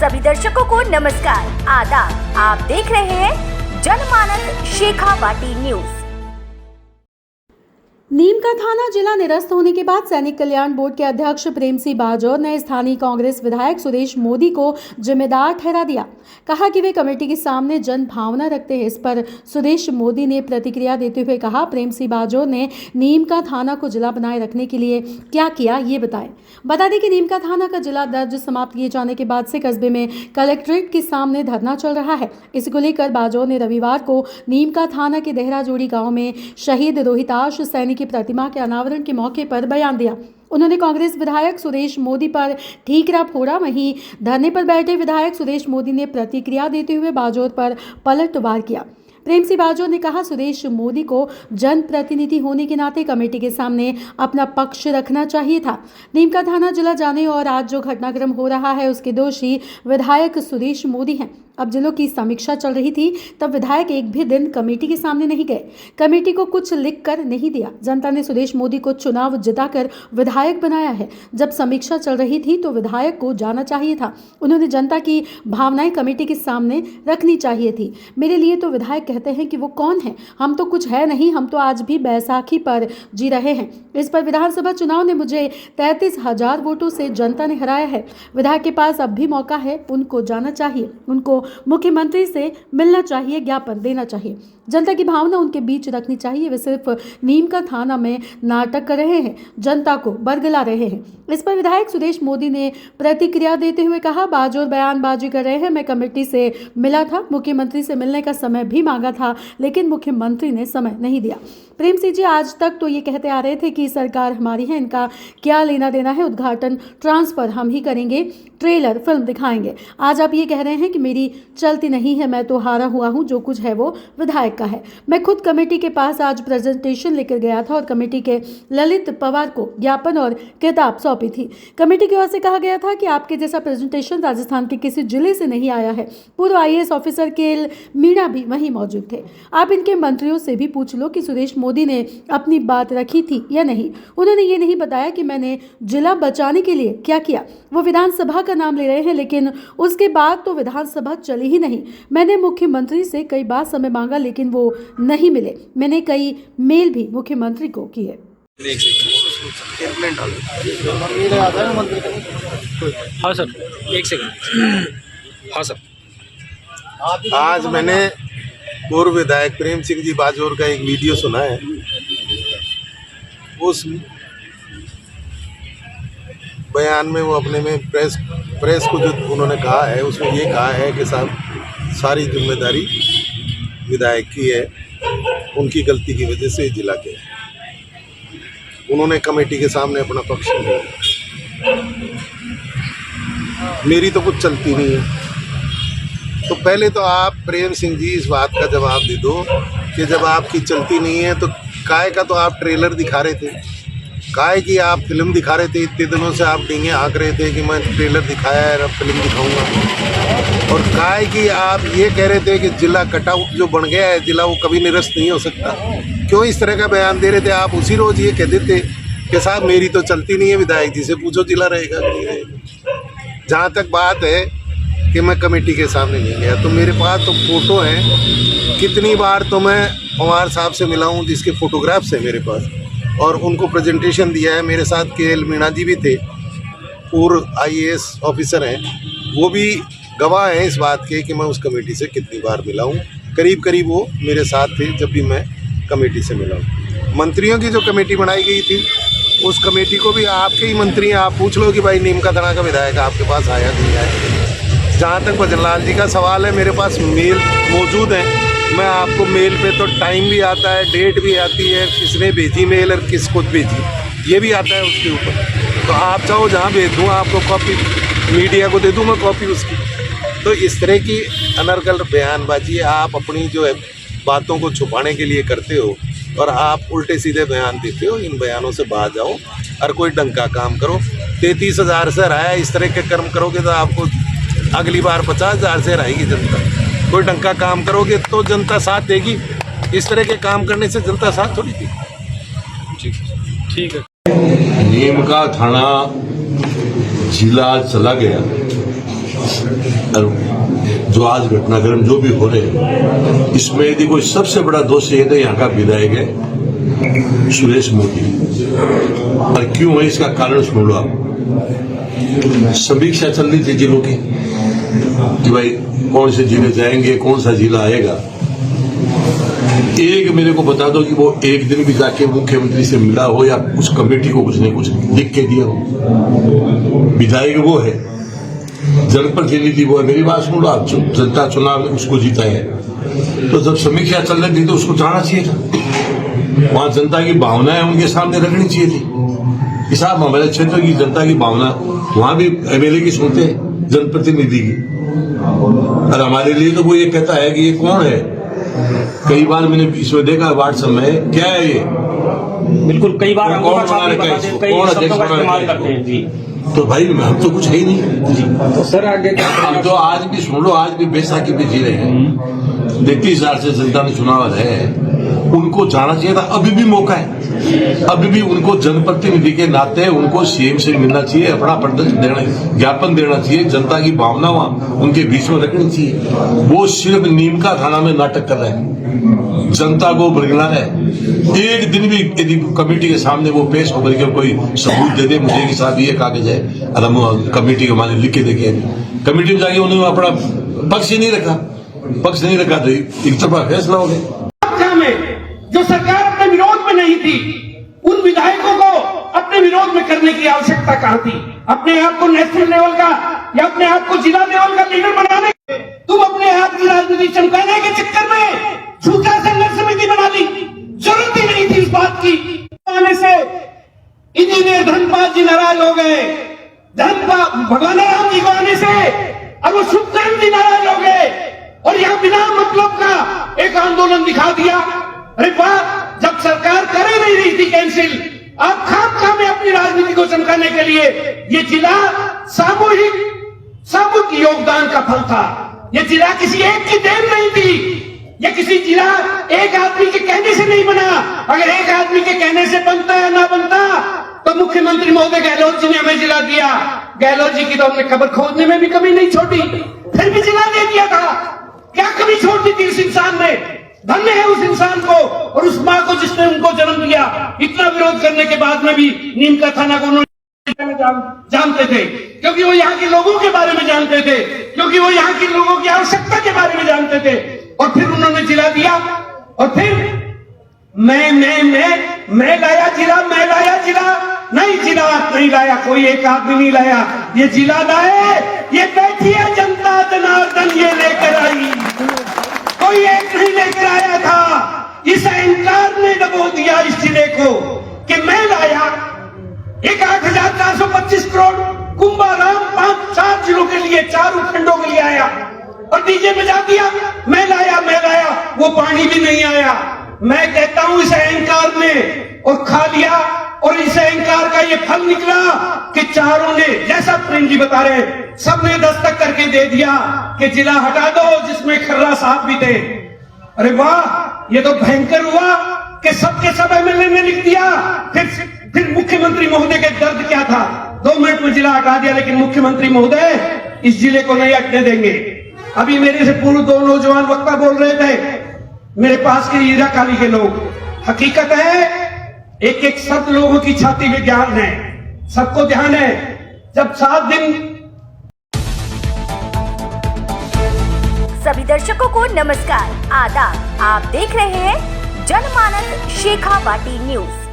सभी दर्शकों को नमस्कार, आदाब। आप देख रहे हैं जनमानस शेखावाटी न्यूज। नीम का थाना जिला निरस्त होने के बाद सैनिक कल्याण बोर्ड के अध्यक्ष प्रेम सिंह बाजौर ने स्थानीय कांग्रेस विधायक सुरेश मोदी को जिम्मेदार ठहरा दिया। कहा कि वे कमेटी के सामने जन भावना रखते हैं। इस पर सुरेश मोदी ने प्रतिक्रिया देते हुए कहा, प्रेम सिंह बाजौर ने नीम का थाना को जिला बनाए रखने के लिए क्या किया ये बताएं। बता दें कि नीम का थाना का जिला दर्ज समाप्त किए जाने के बाद से कस्बे में कलेक्ट्रेट के सामने धरना चल रहा है। इसको लेकर बाजौर ने रविवार को नीम का थाना के देहरा जोड़ी गाँव में शहीद रोहिताश सैनी की प्रतिमा के अनावरण के मौके पर बयान दिया। उन्होंने कांग्रेस विधायक सुरेश मोदी पर ठीकरा फोड़ा। वहीं धरने पर बैठे विधायक सुरेश मोदी ने प्रतिक्रिया देते हुए बाजौर पर पलटवार किया। प्रेम सिंह बाजौर ने कहा, सुरेश मोदी को जनप्रतिनिधि होने के नाते कमेटी के सामने अपना पक्ष रखना चाहिए था। नीम का थाना जिला जाने और आज जो घटनाक्रम हो रहा है उसके दोषी विधायक सुरेश मोदी हैं। अब जिलों की समीक्षा चल रही थी तब विधायक एक भी दिन कमेटी के सामने नहीं गए, कमेटी को कुछ लिख कर नहीं दिया। जनता ने सुरेश मोदी को चुनाव जिताकर विधायक बनाया है। जब समीक्षा चल रही थी तो विधायक को जाना चाहिए था। उन्होंने जनता की भावनाएं कमेटी के सामने रखनी चाहिए थी। मेरे लिए तो विधायक कहते हैं कि वो कौन है, हम तो कुछ है नहीं, हम तो आज भी बैसाखी पर जी रहे हैं। इस पर विधानसभा चुनाव ने मुझे 33,000 वोटों से जनता ने हराया है। विधायक के पास अब भी मौका है, उनको जाना चाहिए, उनको मुख्यमंत्री से मिलना चाहिए, ज्ञापन देना चाहिए, जनता की भावना उनके बीच रखनी चाहिए। वे सिर्फ नीम का थाना में नाटक कर रहे हैं, जनता को बरगला रहे हैं। इस पर विधायक सुरेश मोदी ने प्रतिक्रिया देते हुए कहा, बाजौर बयानबाजी कर रहे हैं। मैं कमेटी से मिला था, मुख्यमंत्री से मिलने का समय भी मांगा था, लेकिन मुख्यमंत्री ने समय नहीं दिया। प्रेम सिंह जी आज तक तो ये कहते आ रहे थे कि सरकार हमारी है, इनका क्या लेना देना है, उद्घाटन ट्रांसफर हम ही करेंगे, ट्रेलर फिल्म दिखाएंगे। आज आप ये कह रहे हैं कि मेरी चलती नहीं है, मैं तो हारा हुआ हूँ, जो कुछ है वो विधायक का है। मैं खुद कमेटी के पास आज प्रेजेंटेशन लेकर गया था और कमेटी के ललित पवार को ज्ञापन और किताब सौंपी थी। कमेटी की ओर से कहा गया था कि आपके जैसा प्रेजेंटेशन राजस्थान के किसी जिले से नहीं आया है। पूर्व IAS ऑफिसर KL मीणा भी वहीं मौजूद थे। आप इनके मंत्रियों से भी पूछ लो कि सुरेश मोदी ने अपनी बात रखी थी या नहीं। उन्होंने ये नहीं बताया कि मैंने जिला बचाने के लिए क्या किया। वो विधानसभा का नाम ले रहे हैं, लेकिन उसके बाद तो विधानसभा चली ही नहीं। मैंने मुख्यमंत्री से कई बार समय मांगा, लेकिन वो नहीं मिले। मैंने कई मेल भी मुख्यमंत्री को किए। हाँ सर, एक सेकंड। हाँ सर, आज मैंने पूर्व विधायक प्रेम सिंह जी बाजौर का एक वीडियो सुना है। उस बयान में वो अपने में प्रेस को जो उन्होंने कहा है उसमें ये कहा है कि साहब सारी जिम्मेदारी विधायक की है, उनकी गलती की वजह से जिला के उन्होंने कमेटी के सामने अपना पक्ष लिया। मेरी तो कुछ चलती नहीं है। तो पहले तो आप प्रेम सिंह जी इस बात का जवाब दे दो कि जब आपकी चलती नहीं है तो काय का तो आप ट्रेलर दिखा रहे थे, काय की आप फिल्म दिखा रहे थे। इतने दिनों से आप डींगे हाँक रहे थे कि मैं ट्रेलर दिखाया है, अब फिल्म दिखाऊंगा। और काय की आप ये कह रहे थे कि जिला कटआउट जो बन गया है जिला, वो कभी निरस्त नहीं हो सकता। क्यों इस तरह का बयान दे रहे थे आप? उसी रोज ये कह देते कि साहब मेरी तो चलती नहीं है, विधायक जी से पूछो जिला रहेगा नहीं रहेगा। जहाँ तक बात है कि मैं कमेटी के सामने नहीं गया, तो मेरे पास तो फोटो हैं। कितनी बार तो मैं पवार साहब से मिला हूँ, जिसके फोटोग्राफ्स हैं मेरे पास, और उनको प्रेजेंटेशन दिया है। मेरे साथ KL मीणा जी भी थे, पूर्व IAS ऑफिसर हैं, वो भी गवाह हैं इस बात के कि मैं उस कमेटी से कितनी बार मिला हूँ। करीब करीब वो मेरे साथ थे जब भी मैं कमेटी से मिला हूँ। मंत्रियों की जो कमेटी बनाई गई थी उस कमेटी को भी आपके ही मंत्री हैं, आप पूछ लो कि भाई नीम का थाना का विधायक आपके पास आया नहीं आया। जहाँ तक भजनलाल जी का सवाल है, मेरे पास मेल मौजूद है। मैं आपको मेल पे तो टाइम भी आता है, डेट भी आती है, किसने भेजी मेल और किसको भेजी ये भी आता है उसके ऊपर। तो आप चाहो जहाँ भेज दूँ, आपको कॉपी मीडिया को दे दूँ मैं कॉपी उसकी। तो इस तरह की अनर्गल बयानबाजी आप अपनी जो है बातों को छुपाने के लिए करते हो और आप उल्टे सीधे बयान देते हो। इन बयानों से बाहर जाओ और कोई ढंग का काम करो। 33,000 से हराया, इस तरह के कर्म करोगे तो आपको अगली बार 50,000 से हराएगी जनता। कोई ढंग का काम करोगे तो जनता साथ देगी। इस तरह के काम करने से जनता साथ थोड़ी देगी। ठीक है। नीम का थाना जिला चला गया और जो आज घटनाक्रम जो भी हो रहे हैं, इसमें यदि कोई सबसे बड़ा दोष ये तो यहाँ का विधायक है सुरेश मोदी। और क्यों है इसका कारण सुन लो आप। समीक्षा चल रही थी जिलों की कि भाई कौन से जिले जाएंगे, कौन सा जिला आएगा। एक मेरे को बता दो कि वो एक दिन भी जाके मुख्यमंत्री से मिला हो या उस कमेटी को कुछ नहीं कुछ लिख के दिया हो। विधायक वो है, जनप्रतिनिधि वो है। मेरी बात सुन लो आप, जनता चुनाव में उसको जीता है, तो जब समीक्षा चल रही थी तो उसको जाना चाहिए था। वहां जनता की भावनाएं उनके सामने रखनी चाहिए थी कि साहब हमारे क्षेत्र की जनता की भावना, वहां भी एमएलए की सुनते हैं, जनप्रतिनिधि की। और हमारे लिए तो वो ये कहता है कि ये कौन है। कई बार मैंने इसमें देखा व्हाट्सएप में, क्या है ये, बिल्कुल कई बार कौन बना रखा है इसको, कौन अध्यक्ष बना रखा है जी। तो भाई हम तो कुछ है ही नहीं जी। तो सर आगे हम तो आज भी सुन लो, आज भी बैसाखी पे जी रहे हैं। 33,000 से जनता ने चुनाव है, उनको जाना चाहिए था। अभी भी मौका है, अभी भी उनको जनप्रतिनिधि के नाते उनको सीएम से मिलना चाहिए, अपना ज्ञापन देना चाहिए, जनता की भावना वहां उनके बीच में रखनी चाहिए। वो सिर्फ नीम का थाना में नाटक कर रहे हैं, जनता को बरगला है। एक दिन भी यदि कमेटी के सामने वो पेश होकर के कोई सबूत दे दे मुझे कि साहब ये कागज है, और हम कमेटी के माने लिख के देखे, कमेटी में जाके उन्होंने अपना पक्ष ही नहीं रखा, तो एक तरफा फैसला हो गया। जो सरकार अपने विरोध में नहीं थी, उन विधायकों को अपने विरोध में करने की आवश्यकता कहां थी? अपने आप को नेशनल लेवल का या अपने आप को जिला लेवल का लीडर बनाने, तुम अपने आप की राजनीति चमकाने के चक्कर में झूठा संघर्ष समिति बना ली। जरूरत ही नहीं थी इस बात की। आने से इंजीनियर धर्मपाल जी नाराज हो गए, भगवान राम जी को आने से और वो सुखचंद जी नाराज हो गए, और यहां बिना मतलब का एक आंदोलन दिखा दिया। अरे वाह, जब सरकार करे नहीं रही थी कैंसिल, आप खाम में अपनी राजनीति को चमकाने के लिए, ये जिला सामूहिक योगदान का फल था। ये जिला किसी एक की देन नहीं थी, ये किसी जिला एक आदमी के कहने से नहीं बना। अगर एक आदमी के कहने से बनता या ना बनता तो मुख्यमंत्री महोदय गहलोत जी ने हमें जिला दिया। गहलोत जी की तो हमने खबर खोजने में भी कमी नहीं छोड़ी, फिर भी जिला दे दिया था। क्या कमी छोड़ दी थी इस इंसान ने? धन्य है उस इंसान को और उस माँ को जिसने उनको जन्म दिया। इतना विरोध करने के बाद में भी नीम का थाना को उन्होंने जानते थे, क्योंकि वो यहाँ के लोगों के बारे में जानते थे, क्योंकि वो यहाँ के लोगों की आवश्यकता के बारे में जानते थे। और फिर उन्होंने जिला दिया, और फिर मैं लाया जिला। नहीं, जिला नहीं लाया, कोई एक आदमी नहीं लाया, ये जिला लाए, ये बैठी है जनता जनार्दन ये लेकर आई। कोई एक नहीं लेकर आया था। इस अहंकार ने दबो दिया इस जिले को कि मैं लाया। एक 8,425 करोड़ कुंभाराम 5-4 जिलों के लिए, 4 उपखंडों के लिए आया, और डीजे बजा दिया, मैं लाया। वो पानी भी नहीं आया। मैं कहता हूं इस अहंकार ने और खा लिया, और इस अहंकार का ये फल निकला कि चारों ने, जैसा प्रेम जी बता रहे हैं, सबने दस्तक करके दे दिया कि जिला हटा दो जिसमें खर्रा साहब भी थे। अरे वाह, ये तो भयंकर हुआ कि सबके सब एमएलए ने लिख दिया। फिर मुख्यमंत्री महोदय के दर्द क्या था? 2 मिनट में जिला हटा दिया, लेकिन मुख्यमंत्री महोदय इस जिले को नहीं हटने देंगे। अभी मेरे से पूर्व 2 नौजवान वक्ता बोल रहे थे, मेरे पास के हीरा काली के लोग। हकीकत है, एक शब्द लोगों की छाती में ज्ञान है, सबको ध्यान है। जब 7 दिन। सभी दर्शकों को नमस्कार, आदाब। आप देख रहे हैं जनमानस शेखावाटी न्यूज।